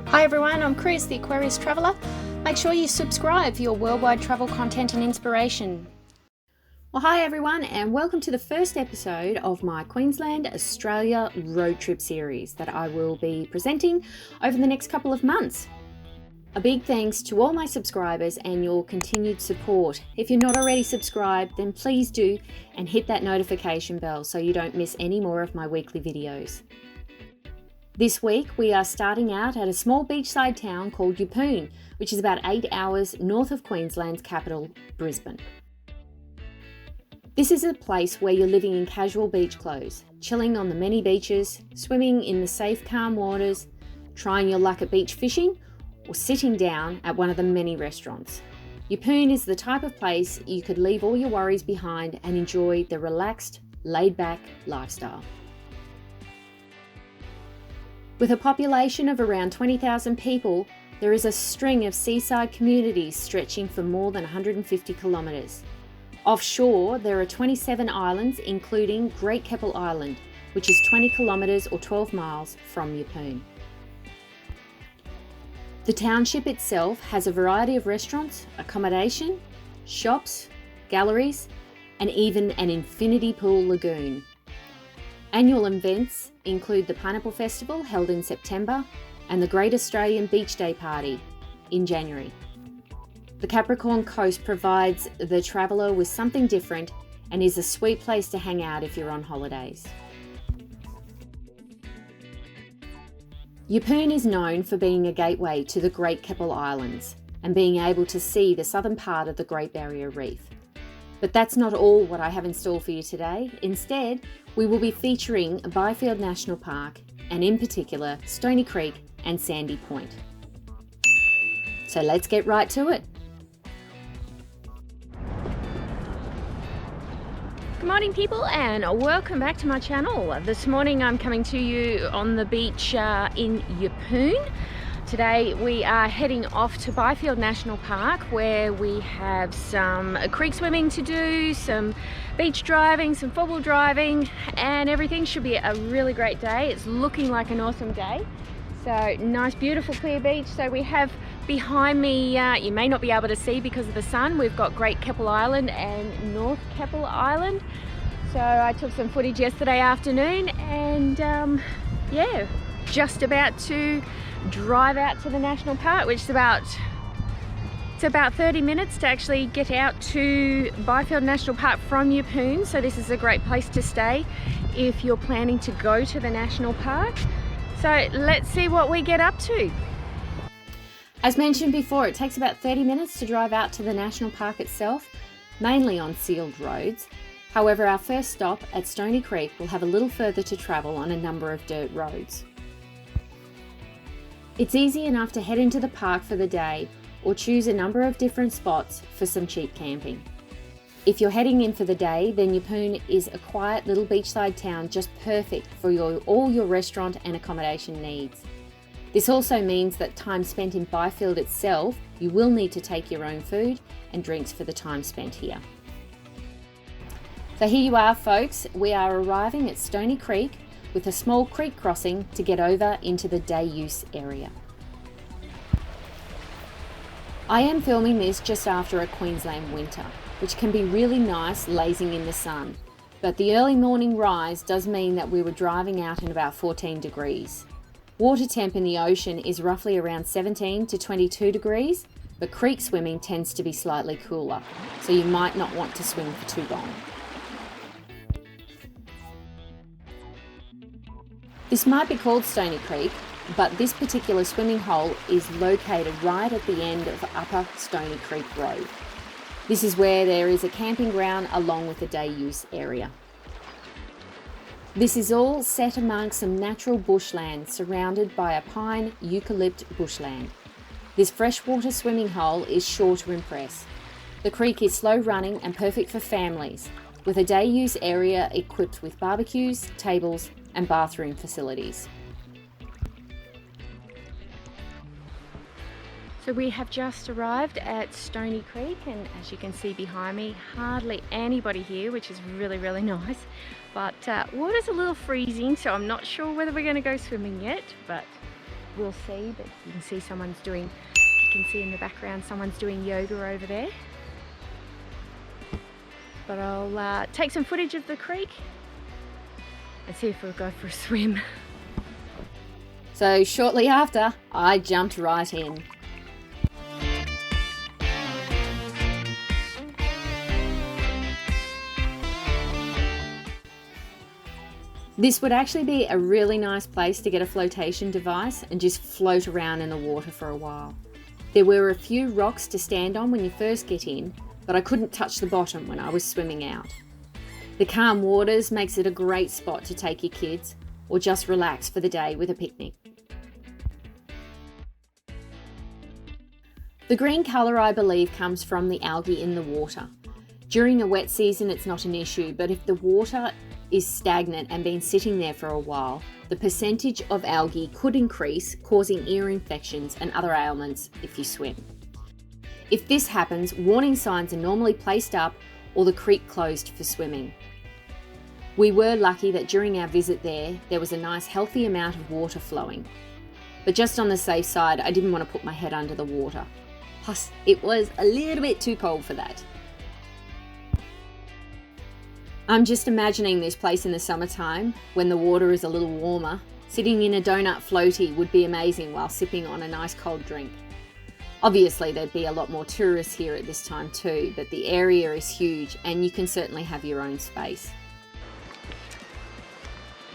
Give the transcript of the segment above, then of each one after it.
Hi everyone, I'm Chris, the Aquarius Traveller. Make sure you subscribe for your worldwide travel content and inspiration. Well, hi everyone, and welcome to the first episode of my Queensland Australia Road Trip Series that I will be presenting over the next couple of months. A big thanks to all my subscribers and your continued support. If you're not already subscribed, then please do and hit that notification bell so you don't miss any more of my weekly videos. This week we are starting out at a small beachside town called YEPPOON, which is about 8 hours north of Queensland's capital, Brisbane. This is a place where you're living in casual beach clothes, chilling on the many beaches, swimming in the safe, calm waters, trying your luck at beach fishing, or sitting down at one of the many restaurants. YEPPOON is the type of place you could leave all your worries behind and enjoy the relaxed, laid-back lifestyle. With a population of around 20,000 people, there is a string of seaside communities stretching for more than 150 kilometres. Offshore, there are 27 islands, including Great Keppel Island, which is 20 kilometres or 12 miles from YEPPOON. The township itself has a variety of restaurants, accommodation, shops, galleries, and even an infinity pool lagoon. Annual events include the Pineapple Festival held in September and the Great Australian Beach Day Party in January. The Capricorn Coast provides the traveller with something different and is a sweet place to hang out if you're on holidays. YEPPOON is known for being a gateway to the Great Keppel Islands and being able to see the southern part of the Great Barrier Reef. But that's not all what I have in store for you today. Instead, we will be featuring Byfield National Park and in particular Stony Creek and Sandy Point. So let's get right to it. Good morning people, and welcome back to my channel. This morning I'm coming to you on the beach in YEPPOON. Today we are heading off to Byfield National Park where we have some creek swimming to do, some beach driving, some four-wheel driving, and everything should be a really great day. It's looking like an awesome day. So nice, beautiful, clear beach. So we have behind me, you may not be able to see because of the sun, we've got Great Keppel Island and North Keppel Island. So I took some footage yesterday afternoon and yeah, just about to drive out to the national park, which is about 30 minutes to actually get out to Byfield National Park from YEPPOON. So this is a great place to stay if you're planning to go to the national park. So let's see what we get up to. As mentioned before, it takes about 30 minutes to drive out to the national park itself, mainly on sealed roads. However, our first stop at Stony Creek will have a little further to travel on a number of dirt roads. It's easy enough to head into the park for the day or choose a number of different spots for some cheap camping. If you're heading in for the day, then YEPPOON is a quiet little beachside town just perfect for all your restaurant and accommodation needs. This also means that time spent in Byfield itself, you will need to take your own food and drinks for the time spent here. So here you are folks, we are arriving at Stony Creek with a small creek crossing to get over into the day use area. I am filming this just after a Queensland winter, which can be really nice lazing in the sun, but the early morning rise does mean that we were driving out in about 14 degrees. Water temp in the ocean is roughly around 17 to 22 degrees, but creek swimming tends to be slightly cooler, so you might not want to swim for too long. This might be called Stony Creek, but this particular swimming hole is located right at the end of Upper Stony Creek Road. This is where there is a camping ground along with the day use area. This is all set amongst some natural bushland surrounded by a pine eucalypt bushland. This freshwater swimming hole is sure to impress. The creek is slow running and perfect for families, with a day use area equipped with barbecues, tables, and bathroom facilities. So we have just arrived at Stony Creek, and as you can see behind me, hardly anybody here, which is really, really nice. But water's a little freezing, so I'm not sure whether we're going to go swimming yet, but will see, but you can see you can see in the background someone's doing yoga over there. But I'll take some footage of the creek and see if we'll go for a swim. So shortly after, I jumped right in. This would actually be a really nice place to get a flotation device and just float around in the water for a while. There were a few rocks to stand on when you first get in, but I couldn't touch the bottom when I was swimming out. The calm waters makes it a great spot to take your kids or just relax for the day with a picnic. The green colour, I believe, comes from the algae in the water. During a wet season it's not an issue, but if the water is stagnant and been sitting there for a while, the percentage of algae could increase, causing ear infections and other ailments if you swim. If this happens, warning signs are normally placed up or the creek closed for swimming. We were lucky that during our visit there was a nice healthy amount of water flowing. But just on the safe side, I didn't want to put my head under the water. Plus, it was a little bit too cold for that. I'm just imagining this place in the summertime when the water is a little warmer. Sitting in a donut floaty would be amazing while sipping on a nice cold drink. Obviously there'd be a lot more tourists here at this time too, but the area is huge and you can certainly have your own space.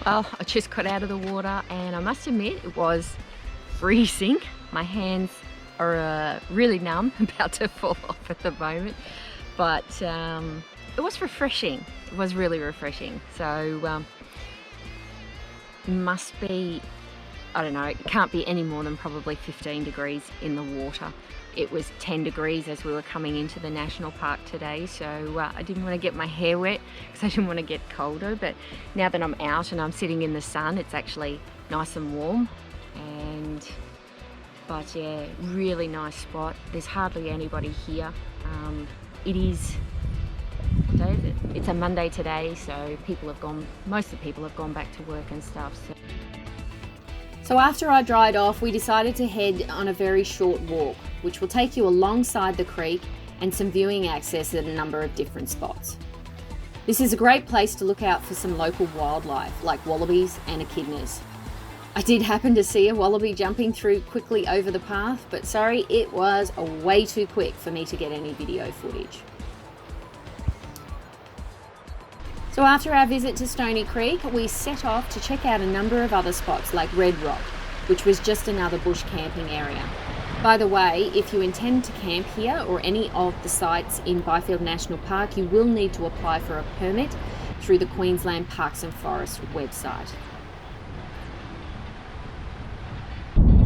Well, I just got out of the water and I must admit it was freezing. My hands are really numb, about to fall off at the moment, but it was refreshing. It was really refreshing. So must be, I don't know, it can't be any more than probably 15 degrees in the water. It was 10 degrees as we were coming into the national park today, so I didn't want to get my hair wet because I didn't want to get colder, but now that I'm out and I'm sitting in the sun, it's actually nice and warm. But yeah, really nice spot. There's hardly anybody here. It's a Monday today, so most of the people have gone back to work and stuff. So after I dried off, we decided to head on a very short walk, which will take you alongside the creek and some viewing access at a number of different spots. This is a great place to look out for some local wildlife like wallabies and echidnas. I did happen to see a wallaby jumping through quickly over the path, but sorry, it was way too quick for me to get any video footage. So after our visit to Stony Creek, we set off to check out a number of other spots like Red Rock, which was just another bush camping area. By the way, if you intend to camp here or any of the sites in Byfield National Park, you will need to apply for a permit through the Queensland Parks and Forests website.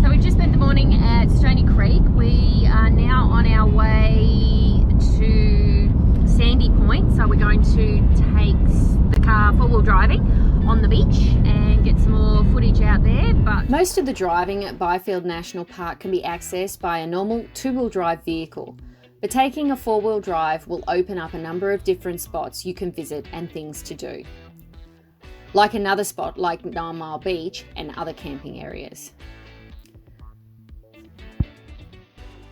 So we just spent the morning at Stony Creek. We are now on our way to Sandy Point, so we're going to take the car four-wheel driving on the beach and get some more footage out there. But most of the driving at Byfield National Park can be accessed by a normal two-wheel drive vehicle, but taking a four-wheel drive will open up a number of different spots you can visit and things to do, like another spot like 9 Mile Beach and other camping areas.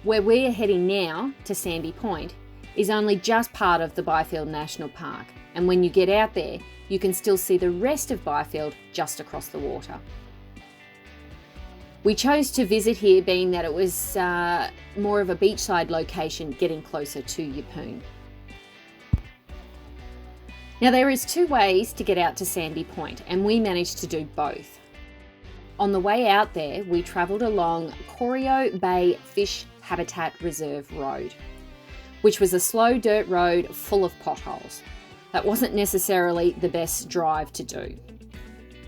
Where we're heading now, to Sandy Point, is only just part of the Byfield National Park, and when you get out there, you can still see the rest of Byfield just across the water. We chose to visit here being that it was more of a beachside location getting closer to YEPPOON. Now there is two ways to get out to Sandy Point, and we managed to do both. On the way out there, we travelled along Corio Bay Fish Habitat Reserve Road, which was a slow dirt road full of potholes. That wasn't necessarily the best drive to do.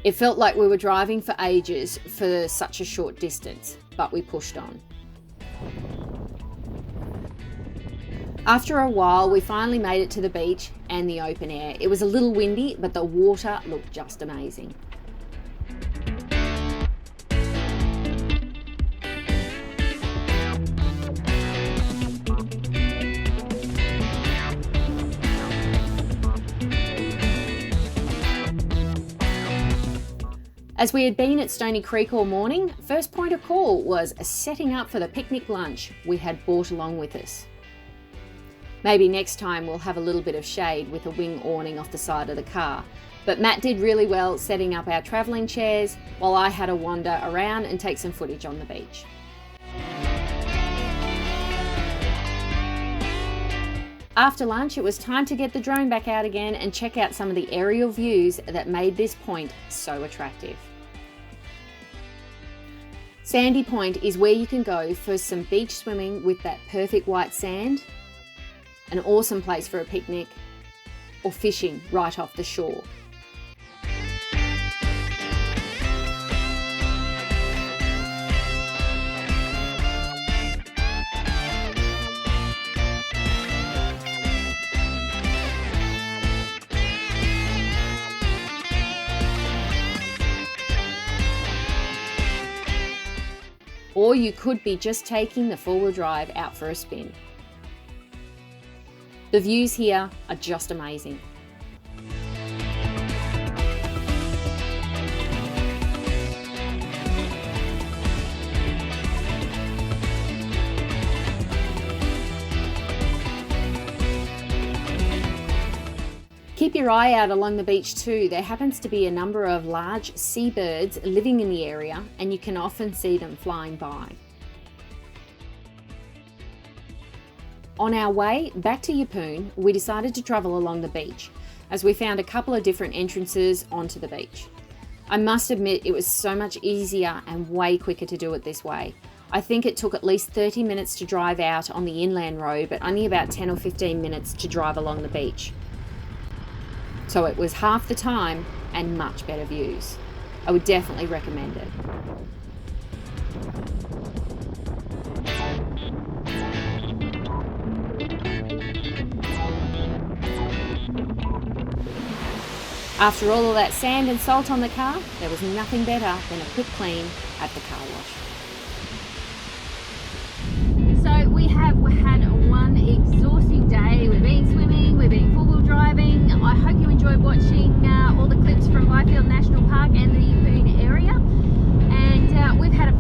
It felt like we were driving for ages for such a short distance, but we pushed on. After a while, we finally made it to the beach and the open air. It was a little windy, but the water looked just amazing. As we had been at Stony Creek all morning, first point of call was setting up for the picnic lunch we had brought along with us. Maybe next time we'll have a little bit of shade with a wing awning off the side of the car, but Matt did really well setting up our travelling chairs while I had a wander around and take some footage on the beach. After lunch, it was time to get the drone back out again and check out some of the aerial views that made this point so attractive. Sandy Point is where you can go for some beach swimming with that perfect white sand, an awesome place for a picnic, or fishing right off the shore. Or you could be just taking the four-wheel drive out for a spin. The views here are just amazing. Keep your eye out along the beach too. There happens to be a number of large seabirds living in the area, and you can often see them flying by. On our way back to YEPPOON, we decided to travel along the beach, as we found a couple of different entrances onto the beach. I must admit it was so much easier and way quicker to do it this way. I think it took at least 30 minutes to drive out on the inland road, but only about 10 or 15 minutes to drive along the beach. So it was half the time and much better views. I would definitely recommend it. After all of that sand and salt on the car, there was nothing better than a quick clean at the car wash. So we have had one exhausting day. We've been swimming, we've been four-wheel driving. I hope you enjoyed watching all the clips from Byfield National Park and the YEPPOON area. And we've had a